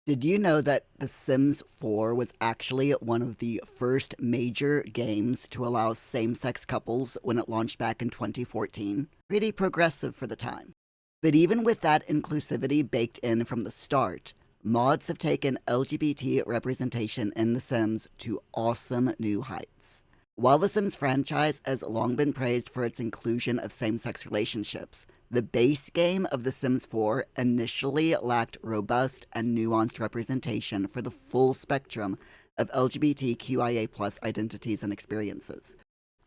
Did you know that The Sims 4 was actually one of the first major games to allow same-sex couples when it launched back in 2014? Pretty progressive for the time. But even with that inclusivity baked in from the start, mods have taken LGBT representation in The Sims to awesome new heights. While the Sims franchise has long been praised for its inclusion of same-sex relationships, the base game of The Sims 4 initially lacked robust and nuanced representation for the full spectrum of LGBTQIA+ identities and experiences.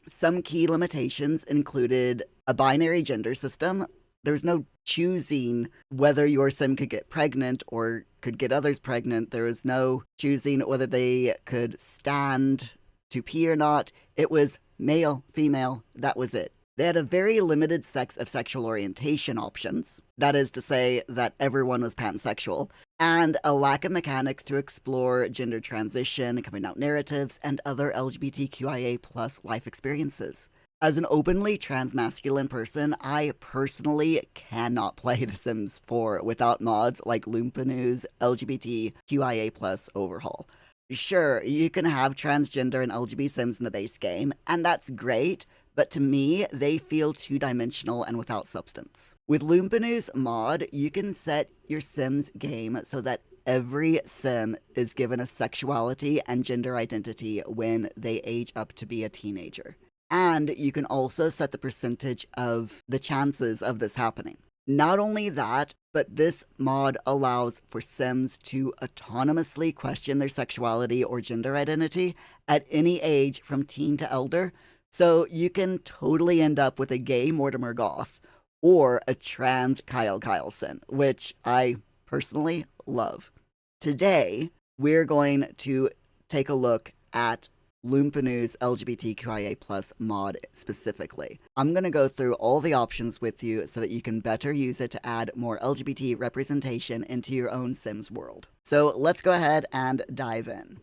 Some key limitations included a binary gender system. There was no choosing whether your sim could get pregnant or could get others pregnant. There was no choosing whether they could stand to pee or not. It was male, female, that was it. They had a very limited set of sexual orientation options, that is to say that everyone was pansexual, and a lack of mechanics to explore gender transition, coming out narratives, and other LGBTQIA+ life experiences. As an openly transmasculine person, I personally cannot play The Sims 4 without mods like Lumpanu's LGBTQIA+ Overhaul. Sure, you can have transgender and LGBT Sims in the base game, and that's great, but to me, they feel two-dimensional and without substance. With Lumpanu's mod, you can set your Sims game so that every Sim is given a sexuality and gender identity when they age up to be a teenager. And you can also set the percentage of the chances of this happening. Not only that, but this mod allows for Sims to autonomously question their sexuality or gender identity at any age from teen to elder, so you can totally end up with a gay Mortimer Goth or a trans Kyle Kyleson, which I personally love. Today, we're going to take a look at Lumpanu's LGBTQIA+ mod specifically. I'm going to go through all the options with you so that you can better use it to add more LGBT representation into your own Sims world. So let's go ahead and dive in.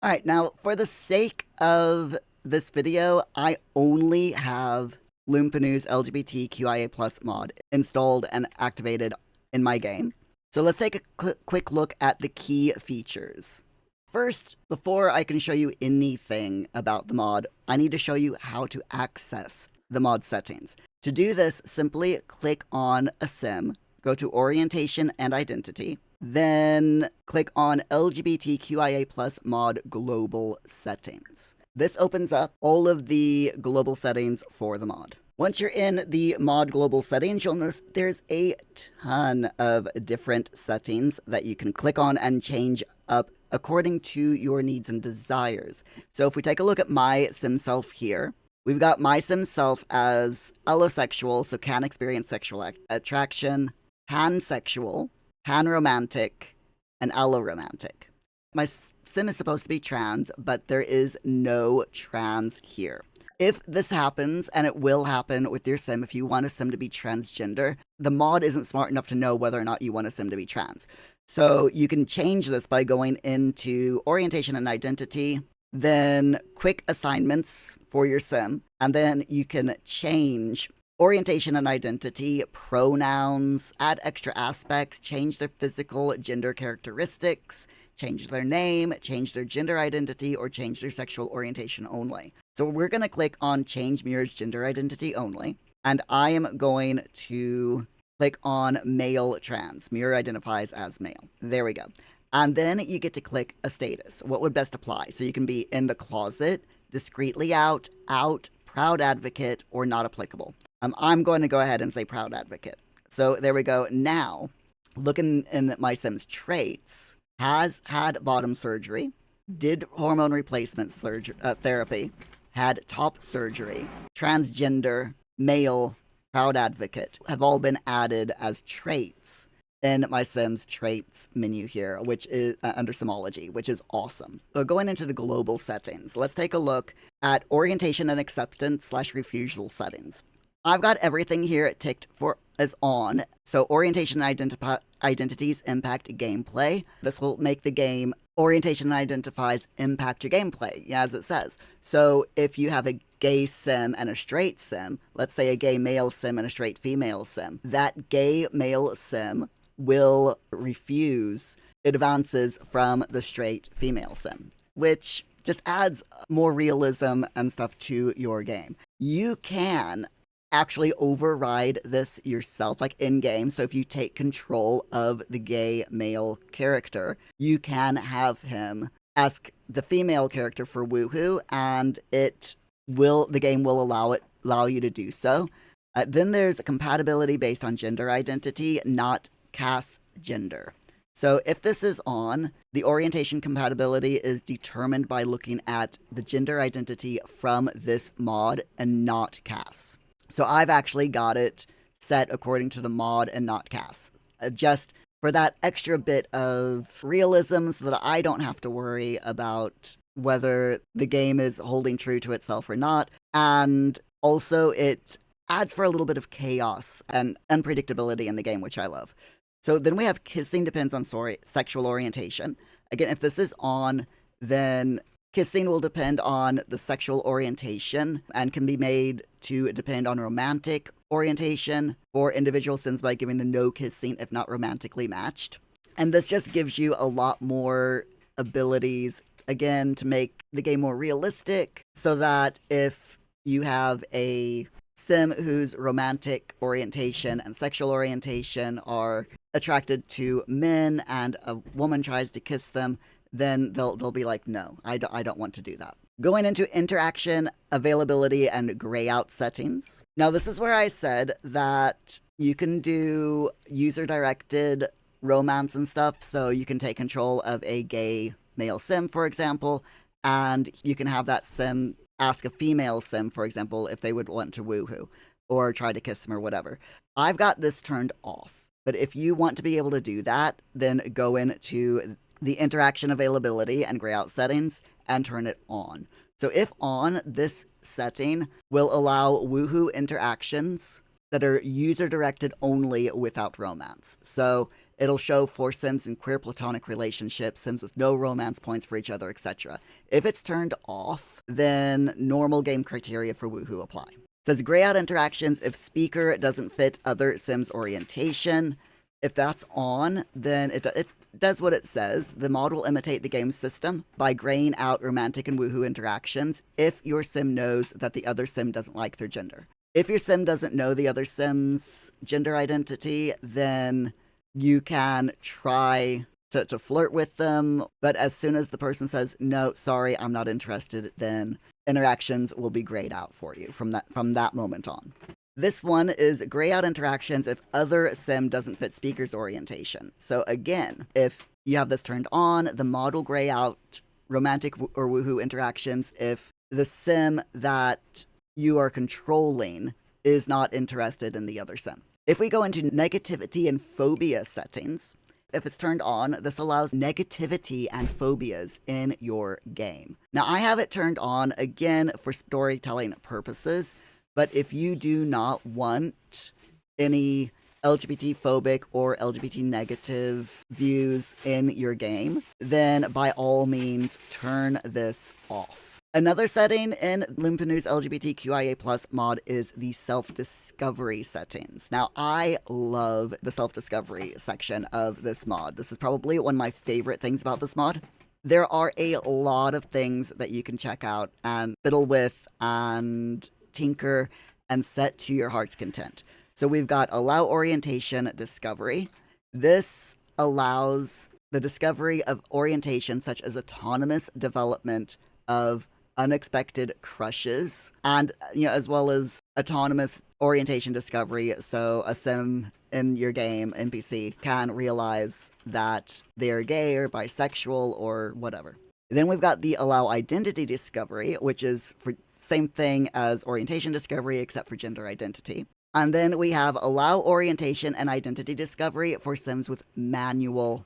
Alright, now for the sake of this video, I only have Lumpanu's LGBTQIA+ mod installed and activated in my game. So let's take a quick look at the key features. First, before I can show you anything about the mod, I need to show you how to access the mod settings. To do this, simply click on a sim, go to Orientation and Identity, then click on LGBTQIA+ mod Global Settings. This opens up all of the global settings for the mod. Once you're in the mod global settings, you'll notice there's a ton of different settings that you can click on and change up according to your needs and desires. So if we take a look at my sim self here, we've got my sim self as allosexual, so can experience sexual attraction, pansexual, panromantic, and alloromantic. My sim is supposed to be trans, but there is no trans here. If this happens, and it will happen with your sim, if you want a sim to be transgender, the mod isn't smart enough to know whether or not you want a sim to be trans. So you can change this by going into Orientation and Identity, then Quick Assignments for your sim, and then you can change Orientation and Identity, pronouns, add extra aspects, change their physical gender characteristics, change their name, change their gender identity, or change their sexual orientation only. So we're going to click on Change Muir's Gender Identity Only, and I am going to click on Male Trans. Muir identifies as male. There we go. And then you get to click a status. What would best apply? So you can be in the closet, discreetly out, proud advocate, or not applicable. I'm going to go ahead and say proud advocate. So there we go. Now, looking in my Sim's traits, has had bottom surgery, did hormone replacement therapy, had top surgery, transgender, male, proud advocate have all been added as traits in my Sims traits menu here, which is under Simology, which is awesome. So going into the global settings, let's take a look at orientation and acceptance / refusal settings. I've got everything here ticked for as on. So orientation and identities impact gameplay. This will make the game orientation and identifies impact your gameplay, as it says. So if you have a gay sim and a straight sim, let's say a gay male sim and a straight female sim, that gay male sim will refuse advances from the straight female sim, which just adds more realism and stuff to your game. You can actually override this yourself, like in game. So if you take control of the gay male character, you can have him ask the female character for woohoo, and the game will allow you to do so. Then there's a compatibility based on gender identity, not cast gender. So if this is on, the orientation compatibility is determined by looking at the gender identity from this mod and not CAS. So I've actually got it set according to the mod and not CAS, just for that extra bit of realism so that I don't have to worry about whether the game is holding true to itself or not. And also it adds for a little bit of chaos and unpredictability in the game, which I love. So then we have kissing depends on sexual orientation. Again, if this is on, then kissing will depend on the sexual orientation and can be made to depend on romantic orientation for individual sims by giving the no kissing if not romantically matched. And this just gives you a lot more abilities, again, to make the game more realistic, so that if you have a sim whose romantic orientation and sexual orientation are attracted to men and a woman tries to kiss them, then they'll be like, no, I don't want to do that. Going into interaction, availability, and gray out settings. Now, this is where I said that you can do user-directed romance and stuff, so you can take control of a gay male sim, for example, and you can have that sim ask a female sim, for example, if they would want to woohoo or try to kiss him or whatever. I've got this turned off, but if you want to be able to do that, then go into the interaction availability and gray out settings and turn it on. So if on, this setting will allow woohoo interactions that are user-directed only without romance. So it'll show for sims in queer platonic relationships, sims with no romance points for each other, etc. If it's turned off, then normal game criteria for woohoo apply. It says gray out interactions if speaker doesn't fit other sims orientation. If that's on, then it does what it says. The mod will imitate the game's system by graying out romantic and woohoo interactions if your sim knows that the other sim doesn't like their gender. If your sim doesn't know the other sim's gender identity, then you can try to flirt with them, but as soon as the person says, no, sorry, I'm not interested, then interactions will be grayed out for you from that moment on. This one is gray out interactions if other sim doesn't fit speaker's orientation. So again, if you have this turned on, the mod will gray out romantic or woohoo interactions if the sim that you are controlling is not interested in the other sim. If we go into negativity and phobia settings, if it's turned on, this allows negativity and phobias in your game. Now, I have it turned on, again, for storytelling purposes, but if you do not want any LGBT phobic or LGBT negative views in your game, then by all means, turn this off. Another setting in Lumpanu's LGBTQIA+ mod is the self-discovery settings. Now, I love the self-discovery section of this mod. This is probably one of my favorite things about this mod. There are a lot of things that you can check out and fiddle with and tinker and set to your heart's content. So we've got allow orientation discovery. This allows the discovery of orientation such as autonomous development of unexpected crushes, and as well as autonomous orientation discovery, so a sim in your game, NPC, can realize that they're gay or bisexual or whatever. Then we've got the allow identity discovery, which is for same thing as orientation discovery except for gender identity. And then we have allow orientation and identity discovery for sims with manual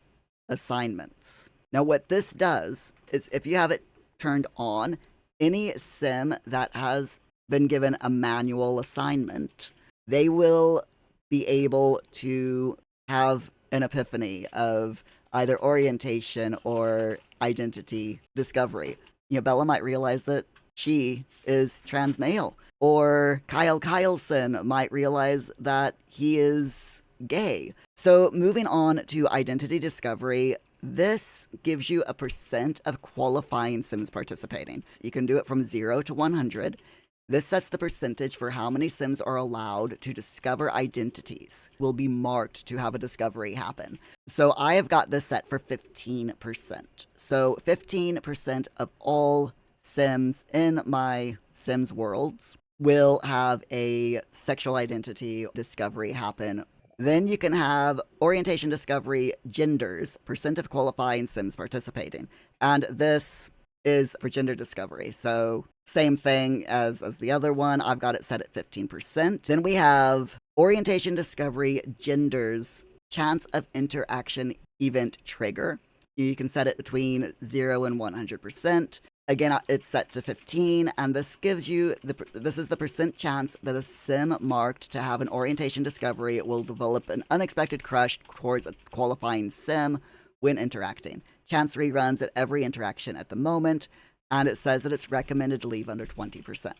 assignments. Now what this does is if you have it turned on, any sim that has been given a manual assignment, they will be able to have an epiphany of either orientation or identity discovery. Bella might realize that she is trans male, or Kyle Kyleson might realize that he is gay. So moving on to identity discovery, this gives you a percent of qualifying Sims participating. You can do it from 0 to 100. This sets the percentage for how many Sims are allowed to discover identities, will be marked to have a discovery happen. So I have got this set for 15%. So 15% of all Sims in my Sims worlds will have a sexual identity discovery happen. Then you can have orientation discovery, genders, percent of qualifying Sims participating. And this is for gender discovery. So same thing as the other one. I've got it set at 15%. Then we have orientation discovery, genders, chance of interaction event trigger. You can set it between 0 and 100%. Again, it's set to 15, and this gives you, this is the percent chance that a Sim marked to have an orientation discovery will develop an unexpected crush towards a qualifying Sim when interacting. Chance reruns at every interaction at the moment, and it says that it's recommended to leave under 20%.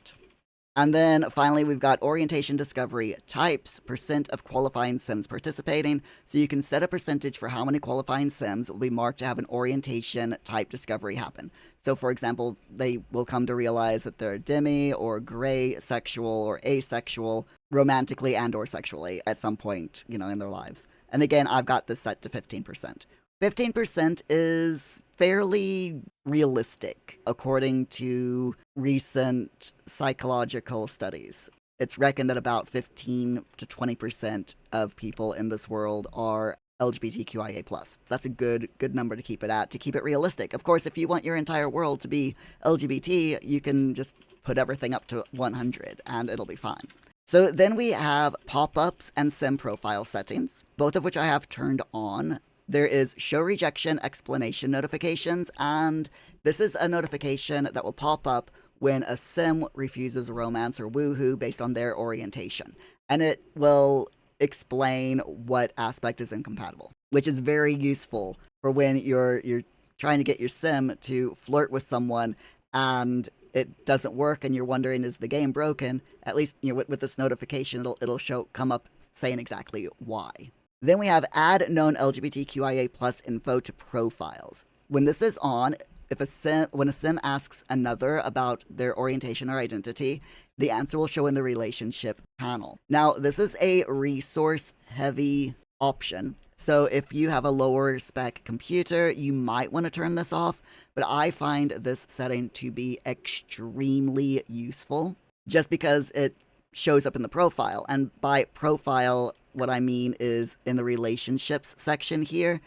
And then finally, we've got orientation discovery types, percent of qualifying Sims participating. So you can set a percentage for how many qualifying Sims will be marked to have an orientation type discovery happen. So for example, they will come to realize that they're demi or gray sexual or asexual, romantically and or sexually at some point, in their lives. And again, I've got this set to 15%. 15% is fairly realistic, according to recent psychological studies. It's reckoned that about 15 to 20% of people in this world are LGBTQIA+. That's a good number to keep it at, to keep it realistic. Of course, if you want your entire world to be LGBT, you can just put everything up to 100, and it'll be fine. So then we have pop-ups and Sim profile settings, both of which I have turned on. There is show rejection explanation notifications, and this is a notification that will pop up when a Sim refuses romance or woohoo based on their orientation. And it will explain what aspect is incompatible, which is very useful for when you're trying to get your Sim to flirt with someone and it doesn't work and you're wondering, is the game broken? At least with this notification, it'll come up saying exactly why. Then we have add known LGBTQIA+ info to profiles. When this is on, when a Sim asks another about their orientation or identity, the answer will show in the relationship panel. Now, this is a resource-heavy option, so if you have a lower spec computer, you might want to turn this off, but I find this setting to be extremely useful, just because it shows up in the profile. And by profile, what I mean is in the relationships section here,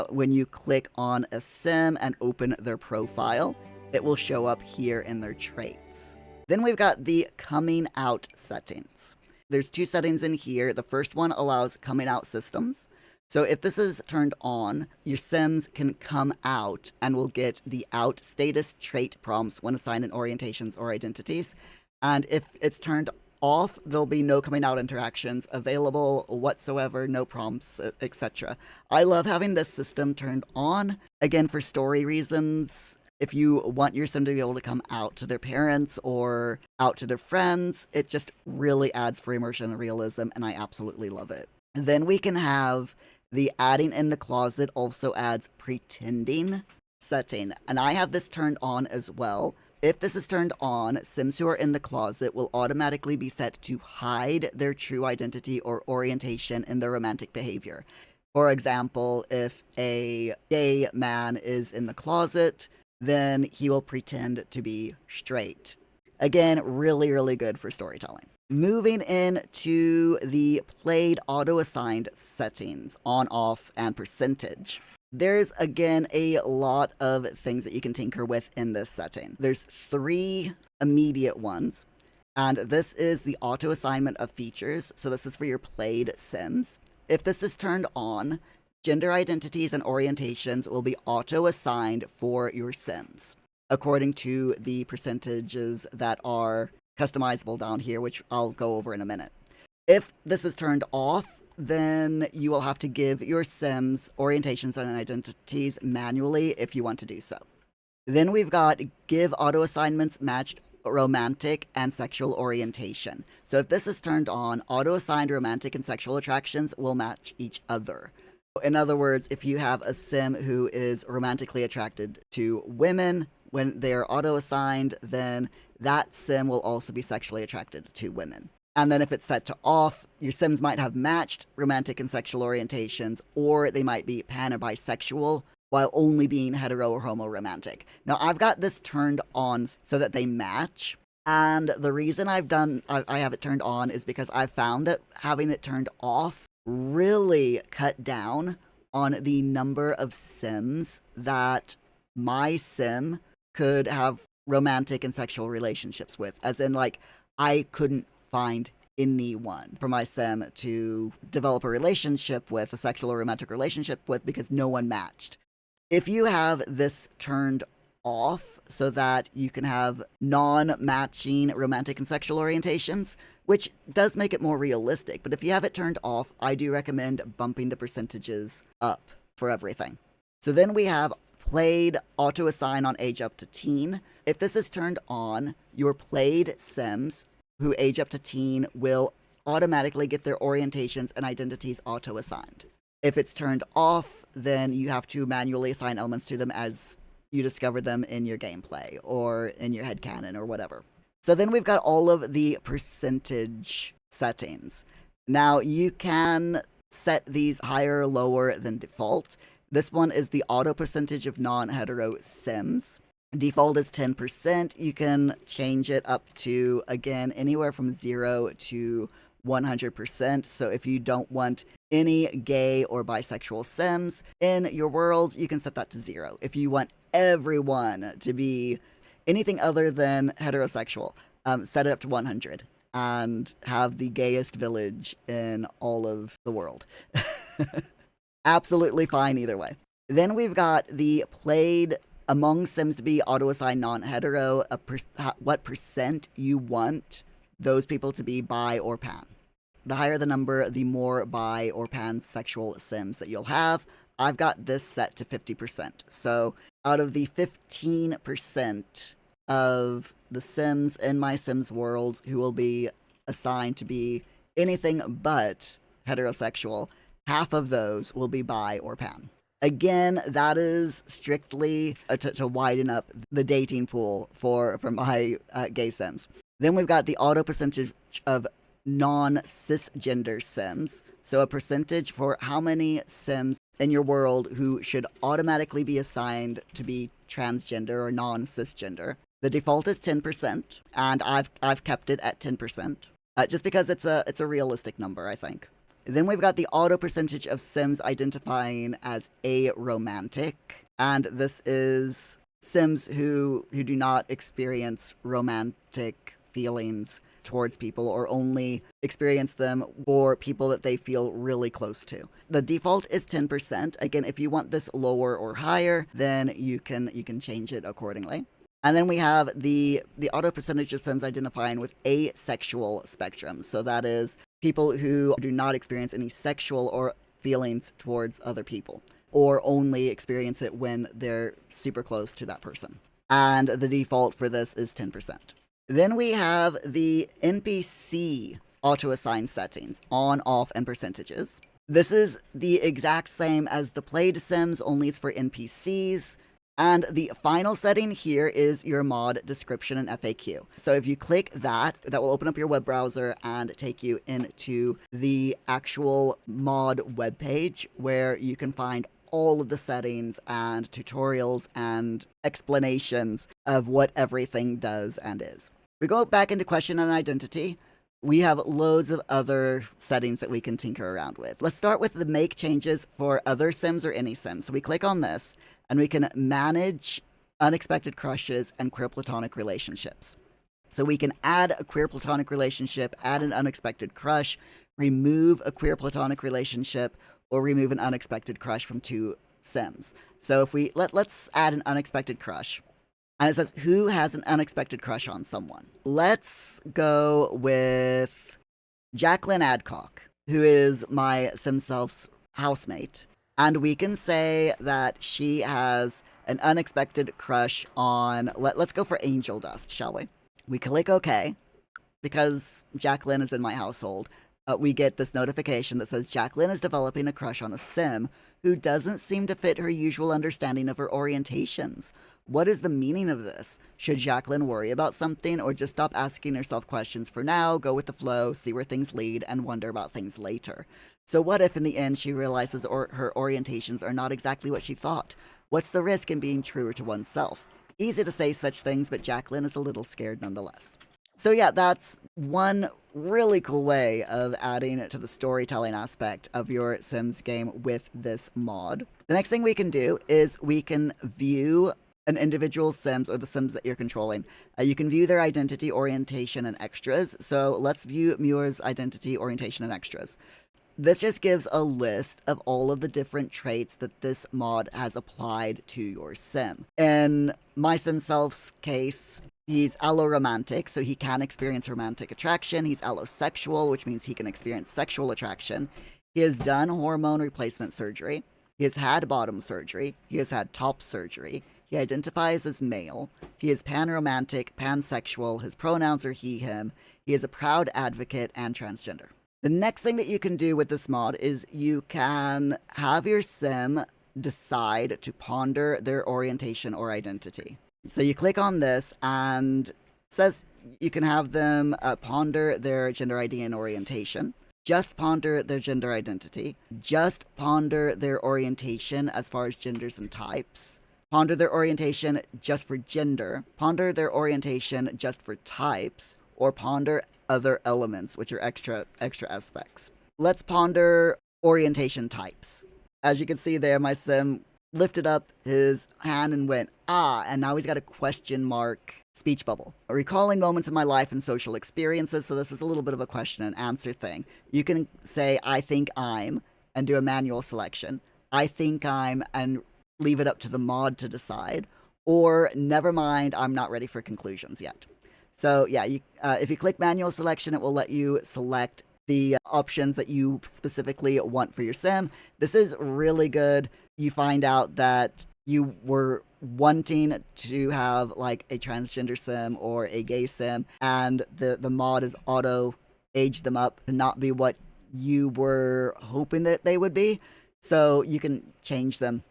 when you click on a Sim and open their profile, it will show up here in their traits. Then we've got the coming out settings. There's two settings in here. The first one allows coming out systems. So if this is turned on, your Sims can come out and will get the out status trait prompts when assigning orientations or identities. And if it's turned off, there'll be no coming out interactions available whatsoever, no prompts, etc. I love having this system turned on, again, for story reasons. If you want your Sim to be able to come out to their parents or out to their friends, it just really adds for immersion and realism, and I absolutely love it. Then we can have the adding in the closet also adds pretending setting, and I have this turned on as well. If this is turned on, Sims who are in the closet will automatically be set to hide their true identity or orientation in their romantic behavior. For example, if a gay man is in the closet, then he will pretend to be straight. Again, really, really good for storytelling. Moving into the played auto-assigned settings, on, off, and percentage. There's, again, a lot of things that you can tinker with in this setting. There's 3 immediate ones, and this is the auto-assignment of features, so this is for your played Sims. If this is turned on, gender identities and orientations will be auto-assigned for your Sims, according to the percentages that are customizable down here, which I'll go over in a minute. If this is turned off, then you will have to give your Sims orientations and identities manually if you want to do so. Then we've got give auto assignments matched romantic and sexual orientation. So if this is turned on, auto-assigned romantic and sexual attractions will match each other. In other words, if you have a sim who is romantically attracted to women, when they are auto-assigned, then that sim will also be sexually attracted to women. And then if it's set to off, your sims might have matched romantic and sexual orientations, or they might be pan or bisexual, while only being hetero or homo romantic. Now, I've got this turned on so that they match. And the reason I have it turned on is because I found that having it turned off really cut down on the number of sims that my sim could have romantic and sexual relationships with. As in, like, I couldn't find anyone for my sim to develop a relationship with, a sexual or romantic relationship with, because no one matched. If you have this turned off so that you can have non-matching romantic and sexual orientations, which does make it more realistic, but if you have it turned off, I do recommend bumping the percentages up for everything. So then we have played auto-assign on age up to teen. If this is turned on, your played sims who age up to teen will automatically get their orientations and identities auto-assigned. If it's turned off, then you have to manually assign elements to them as you discover them in your gameplay or in your headcanon or whatever. So then we've got all of the percentage settings. Now you can set these higher or lower than default. This one is the auto percentage of non-hetero sims. Default is 10%. You can change it up to, again, anywhere from 0 to 100%. So if you don't want any gay or bisexual sims in your world, you can set that to 0. If you want everyone to be anything other than heterosexual, set it up to 100 and have the gayest village in all of the world. Absolutely fine either way. Then we've got the played among sims to be auto-assigned non-hetero, what percent you want those people to be bi or pan. The higher the number, the more bi or pansexual sims that you'll have. I've got this set to 50%. So out of the 15% of the sims in my Sims world who will be assigned to be anything but heterosexual, half of those will be bi or pan. Again, that is strictly to widen up the dating pool for my gay sims. Then we've got the auto percentage of non-cisgender sims. So a percentage for how many sims in your world who should automatically be assigned to be transgender or non-cisgender. The default is 10%, and I've kept it at 10%, just because it's a realistic number, I think. Then we've got the auto percentage of sims identifying as aromantic, and this is sims who do not experience romantic feelings towards people or only experience them for people that they feel really close to. The default is 10%. Again, if you want this lower or higher, then you can change it accordingly. And then we have the auto percentage of sims identifying with asexual spectrum. So that is people who do not experience any sexual or feelings towards other people, or only experience it when they're super close to that person. And the default for this is 10%. Then we have the NPC auto-assign settings, on, off, and percentages. This is the exact same as the played sims, only it's for NPCs. And the final setting here is your mod description and FAQ. So if you click that will open up your web browser and take you into the actual mod webpage where you can find all of the settings and tutorials and explanations of what everything does and is. We go back into question and identity. We have loads of other settings that we can tinker around with. Let's start with the make changes for other sims or any sims. So we click on this, and we can manage unexpected crushes and queer platonic relationships. So we can add a queer platonic relationship, add an unexpected crush, remove a queer platonic relationship, or remove an unexpected crush from two sims. So if we let's add an unexpected crush. And it says, who has an unexpected crush on someone? Let's go with Jacqueline Adcock, who is my SimSelf's housemate. And we can say that she has an unexpected crush on, let's go for Angel Dust, shall we? We click OK, because Jacqueline is in my household. We get this notification that says Jacqueline is developing a crush on a sim who doesn't seem to fit her usual understanding of her orientations. What is the meaning of this? Should Jacqueline worry about something or just stop asking herself questions for now, go with the flow, see where things lead, and wonder about things later? So, what if in the end she realizes her orientations are not exactly what she thought? What's the risk in being truer to oneself? Easy to say such things, but Jacqueline is a little scared nonetheless. So yeah, that's one really cool way of adding to the storytelling aspect of your Sims game with this mod. The next thing we can do is we can view an individual Sims or the Sims that you're controlling. You can view their identity, orientation, and extras. So let's view Muir's identity, orientation, and extras. This just gives a list of all of the different traits that this mod has applied to your sim. In my sim self's case, he's alloromantic, so he can experience romantic attraction. He's allosexual, which means he can experience sexual attraction. He has done hormone replacement surgery. He has had bottom surgery. He has had top surgery. He identifies as male. He is panromantic, pansexual. His pronouns are he, him. He is a proud advocate and transgender. The next thing that you can do with this mod is you can have your sim decide to ponder their orientation or identity. So you click on this and it says you can have them ponder their gender ID and orientation, just ponder their gender identity, just ponder their orientation as far as genders and types, ponder their orientation just for gender, ponder their orientation just for types, or ponder other elements, which are extra aspects. Let's ponder orientation types. As you can see there, my sim lifted up his hand and went, ah, and now he's got a question mark speech bubble. Recalling moments in my life and social experiences, so this is a little bit of a question and answer thing. You can say, I think I'm, and do a manual selection. I think I'm, and leave it up to the mod to decide. Or, never mind, I'm not ready for conclusions yet. So yeah, if you click manual selection, it will let you select the options that you specifically want for your sim. This is really good. You find out that you were wanting to have like a transgender sim or a gay sim, and the mod is auto aged them up to not be what you were hoping that they would be. So you can change them,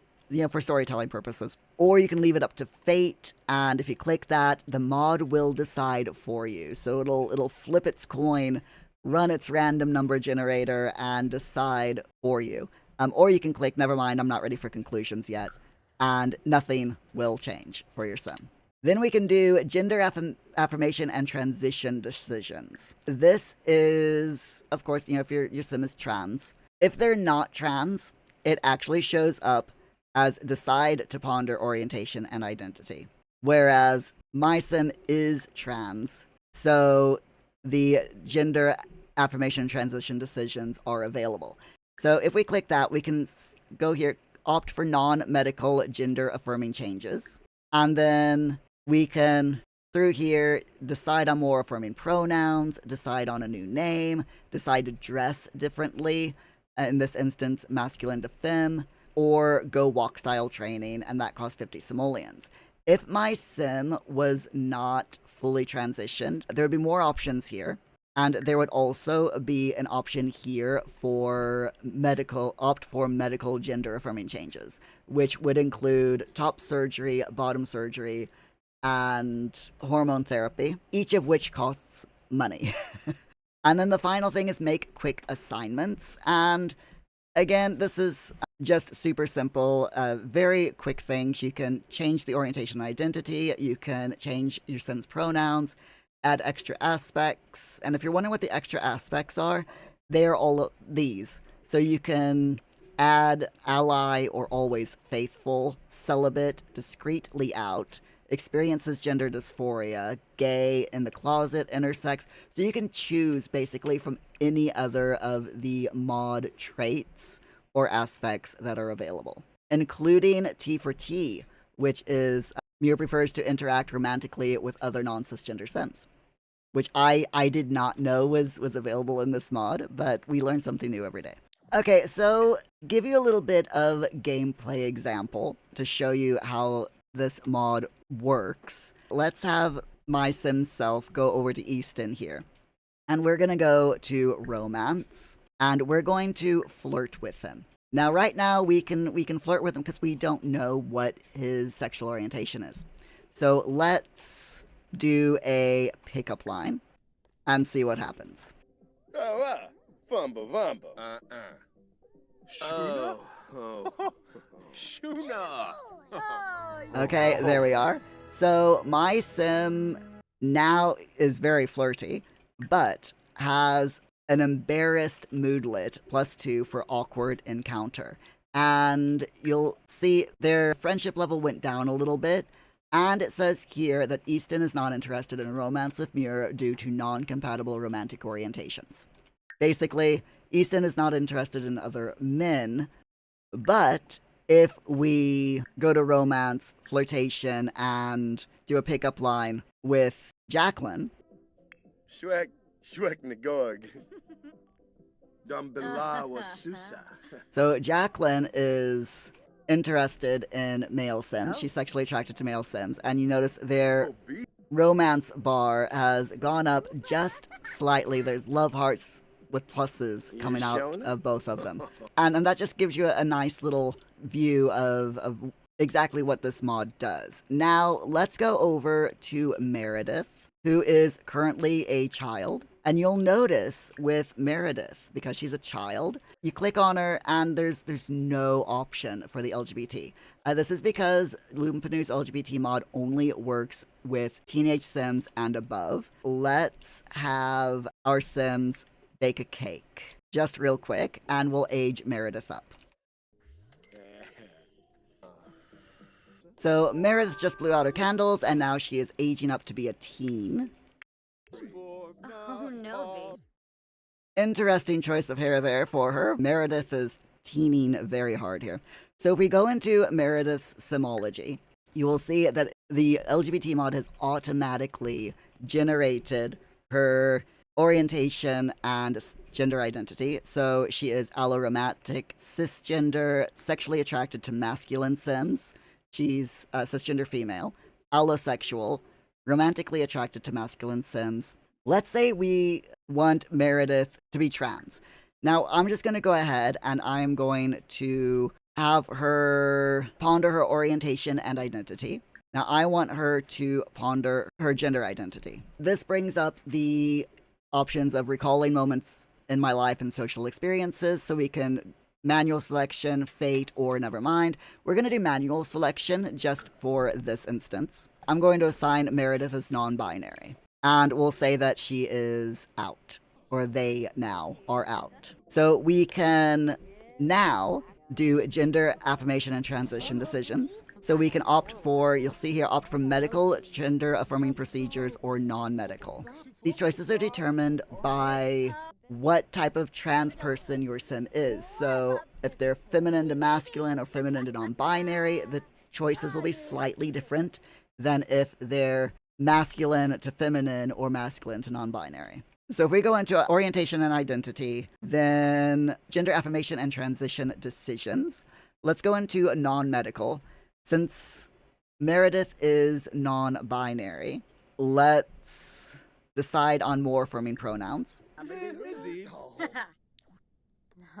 for storytelling purposes. Or you can leave it up to fate, and if you click that, the mod will decide for you. So it'll flip its coin, run its random number generator, and decide for you. Or you can click, never mind, I'm not ready for conclusions yet, and nothing will change for your sim. Then we can do gender affirmation and transition decisions. This is, of course, if your sim is trans. If they're not trans, it actually shows up as decide to ponder orientation and identity. Whereas my sim is trans, so the gender affirmation and transition decisions are available. So if we click that, we can go here, opt for non-medical gender affirming changes. And then we can, through here, decide on more affirming pronouns, decide on a new name, decide to dress differently, in this instance, masculine to femme, or go walk style training, and that costs 50 simoleons. If my sim was not fully transitioned, there would be more options here. And there would also be an option here for opt for medical gender affirming changes, which would include top surgery, bottom surgery, and hormone therapy, each of which costs money. And then the final thing is make quick assignments. And again, this is just super simple, very quick things. You can change the orientation and identity, you can change your sim's pronouns, add extra aspects, and if you're wondering what the extra aspects are, they are all of these. So you can add ally or always faithful, celibate, discreetly out, experiences gender dysphoria, gay, in the closet, intersex. So you can choose basically from any other of the mod traits or aspects that are available, including T for T, which is Muir prefers to interact romantically with other non-cisgender sims, which I did not know was available in this mod, but we learn something new every day. Okay, so give you a little bit of gameplay example to show you how this mod works. Let's have my sim self go over to Easton here. And we're gonna go to romance, and we're going to flirt with him. Now, right now, we can flirt with him because we don't know what his sexual orientation is. So let's do a pickup line and see what happens. Fumba Vumba. Shuna? Oh. Shuna. Okay, there we are. So my sim now is very flirty, but has an embarrassed moodlet +2 for awkward encounter. And you'll see their friendship level went down a little bit. And it says here that Easton is not interested in romance with Muir due to non-compatible romantic orientations. Basically, Easton is not interested in other men, but if we go to romance, flirtation, and do a pickup line with Jacqueline. Shwek Nagorg. Dumbila was Susa. So Jacqueline is interested in male sims. She's sexually attracted to male sims. And you notice their romance bar has gone up just slightly. There's love hearts with pluses coming out of both of them. And that just gives you a nice little view of exactly what this mod does. Now, let's go over to Meredith, who is currently a child. And you'll notice with Meredith, because she's a child, you click on her and there's no option for the LGBT. This is because Lumpanu's LGBT mod only works with teenage sims and above. Let's have our sims bake a cake, just real quick, and we'll age Meredith up. So Meredith just blew out her candles, and now she is aging up to be a teen. Oh, no, babe. Interesting choice of hair there for her. Meredith is teening very hard here. So if we go into Meredith's Simology, you will see that the LGBT mod has automatically generated her orientation and gender identity. So she is allochromatic, cisgender, sexually attracted to masculine sims. She's cisgender female, allosexual, romantically attracted to masculine sims. Let's say we want Meredith to be trans. Now, I'm just going to go ahead and I'm going to have her ponder her orientation and identity. Now, I want her to ponder her gender identity. This brings up the options of recalling moments in my life and social experiences, so we can manual selection, fate, or never mind. We're going to do manual selection just for this instance. I'm going to assign Meredith as non-binary. And we'll say that she is out, or they now are out. So we can now do gender affirmation and transition decisions. So we can opt for, you'll see here, opt for medical, gender affirming procedures, or non-medical. These choices are determined by what type of trans person your sim is. So if they're feminine to masculine or feminine to non-binary, the choices will be slightly different than if they're masculine to feminine or masculine to non-binary. So if we go into orientation and identity, then gender affirmation and transition decisions. Let's go into non-medical. Since Meredith is non-binary, let's decide on more affirming pronouns.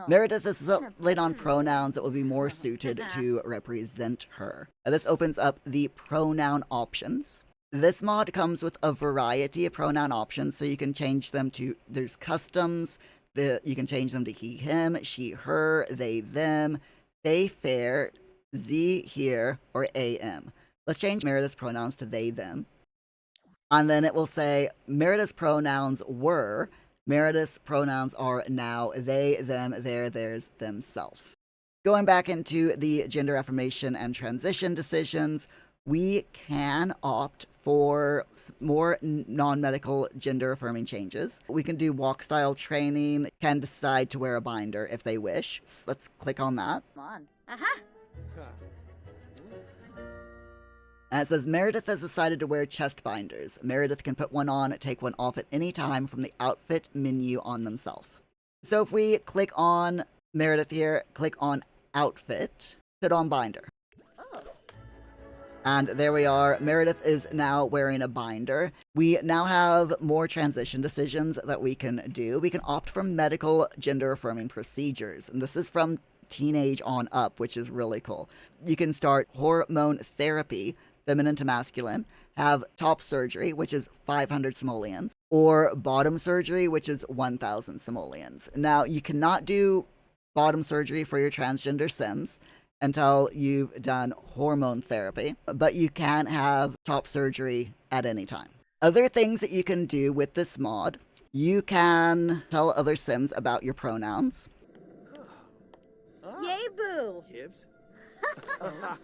Meredith is laid on pronouns that will be more suited to represent her. This opens up the pronoun options. This mod comes with a variety of pronoun options, so you can change them to, there's customs, you can change them to he, him, she, her, they, them, they, fair, z, here, or am. Let's change Meredith's pronouns to they, them. And then it will say Meredith's pronouns were, Meredith's pronouns are now they, them, their, theirs, themself. Going back into the gender affirmation and transition decisions, we can opt for more non-medical gender-affirming changes. We can do walk style training, can decide to wear a binder if they wish. Let's click on that. Come on. Aha! And it says, Meredith has decided to wear chest binders. Meredith can put one on, take one off at any time from the outfit menu on themselves. So if we click on Meredith here, click on outfit, put on binder. And there we are. Meredith is now wearing a binder. We now have more transition decisions that we can do. We can opt for medical gender-affirming procedures. And this is from teenage on up, which is really cool. You can start hormone therapy, feminine to masculine, have top surgery, which is 500 simoleons, or bottom surgery, which is 1,000 simoleons. Now, you cannot do bottom surgery for your transgender Sims until you've done hormone therapy, but you can have top surgery at any time. Other things that you can do with this mod, you can tell other Sims about your pronouns. Yay, boo. Hibbs?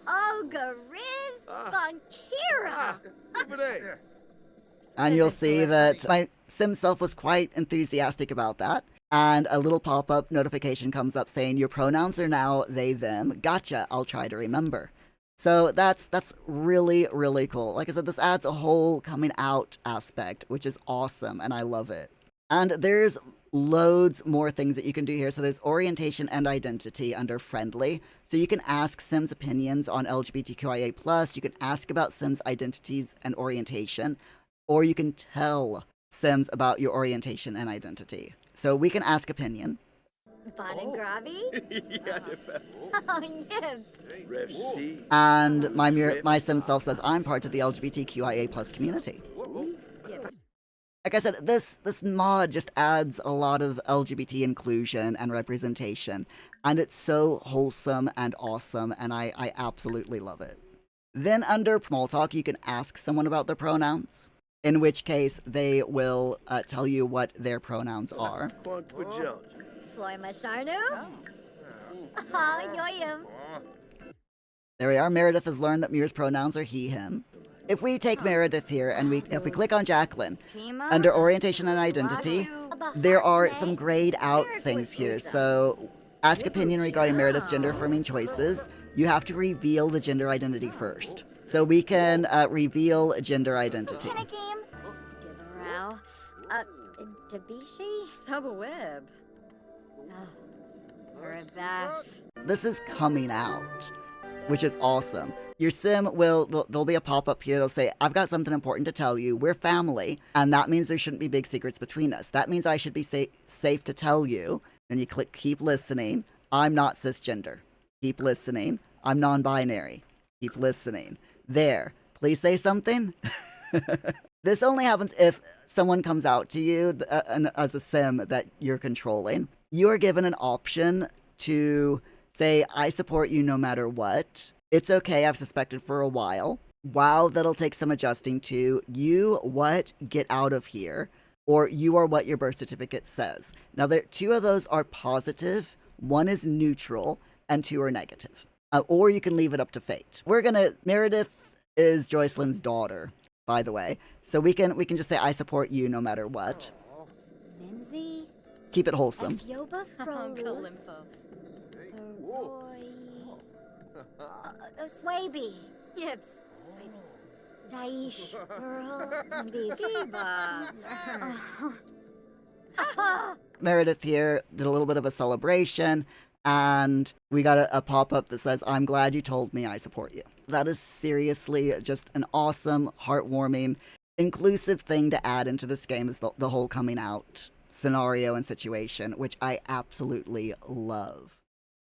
Oh, Gariz von Kira. Over there. And you'll see that my Sim self was quite enthusiastic about that. And a little pop-up notification comes up saying your pronouns are now they, them. Gotcha, I'll try to remember. So that's really, really cool. Like I said, this adds a whole coming out aspect, which is awesome, and I love it. And there's loads more things that you can do here. So there's orientation and identity under friendly. So you can ask Sims opinions on LGBTQIA+. You can ask about Sims identities and orientation, or you can tell Sims about your orientation and identity. So we can ask opinion. Bon and Gravi? Yeah, Oh, yes. Ref C. And my Sim self says I'm part of the LGBTQIA+ community. Like I said, this mod just adds a lot of LGBT inclusion and representation, and it's so wholesome and awesome, and I absolutely love it. Then under small talk, you can ask someone about their pronouns, in which case they will tell you what their pronouns are. Floy Masharnu? Yoyim. There we are. Meredith has learned that Muir's pronouns are he, him. If we take Meredith here and if we click on Jacqueline, under orientation and identity, there are some grayed out things here. So ask opinion regarding Meredith's gender affirming choices. You have to reveal the gender identity first. So we can reveal gender identity. Skitterau. Dabishi? Subaweb. Rabaf. This is coming out, which is awesome. Your Sim there'll be a pop-up here. They'll say, I've got something important to tell you. We're family, and that means there shouldn't be big secrets between us. That means I should be safe to tell you. Then you click keep listening. I'm not cisgender. Keep listening. I'm non-binary. Keep listening. There. Please say something. This only happens if someone comes out to you as a Sim that you're controlling. You are given an option to say, I support you no matter what. It's okay, I've suspected for a while. Wow, that'll take some adjusting to. You, what, get out of here. Or you are what your birth certificate says. Now, two of those are positive, one is neutral, and two are negative. Or you can leave it up to fate. Meredith is Joycelyn's daughter, by the way. So we can just say, I support you no matter what. Lindsay? Keep it wholesome. Fioba Frolus. Swaby. Yips. Daish. Girl. Skiba. Meredith here did a little bit of a celebration, and we got a pop-up that says, I'm glad you told me I support you. That is seriously just an awesome, heartwarming, inclusive thing to add into this game is the whole coming out scenario and situation, which I absolutely love.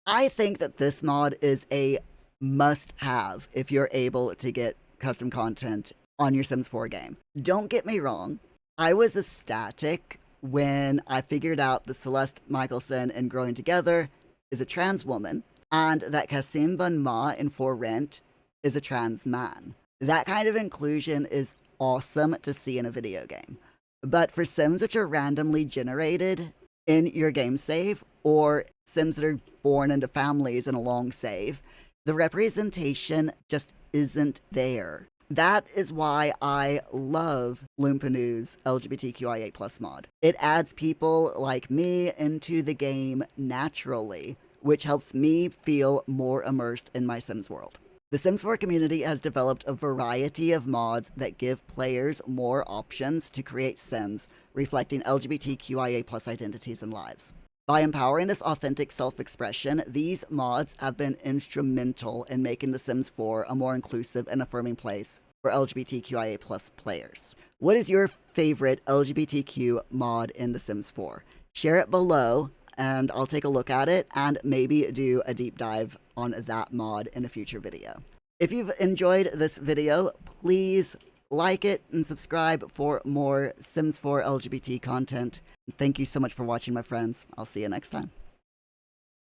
I think that this mod is a must-have if you're able to get custom content on your Sims 4 game. Don't get me wrong, I was ecstatic when I figured out that Celeste Michelson in Growing Together is a trans woman, and that Kasim Bunma in For Rent is a trans man. That kind of inclusion is awesome to see in a video game. But for Sims which are randomly generated in your game save, or Sims that are born into families in a long save, the representation just isn't there. That is why I love Lumpanu's LGBTQIA+ mod. It adds people like me into the game naturally, which helps me feel more immersed in my Sims world. The Sims 4 community has developed a variety of mods that give players more options to create Sims reflecting LGBTQIA+ identities and lives. By empowering this authentic self-expression, these mods have been instrumental in making The Sims 4 a more inclusive and affirming place for LGBTQIA plus players. What is your favorite LGBTQ mod in The Sims 4? Share it below, and I'll take a look at it and maybe do a deep dive on that mod in a future video. If you've enjoyed this video, please like it and subscribe for more Sims 4 LGBT content. Thank you so much for watching, my friends. I'll see you next time.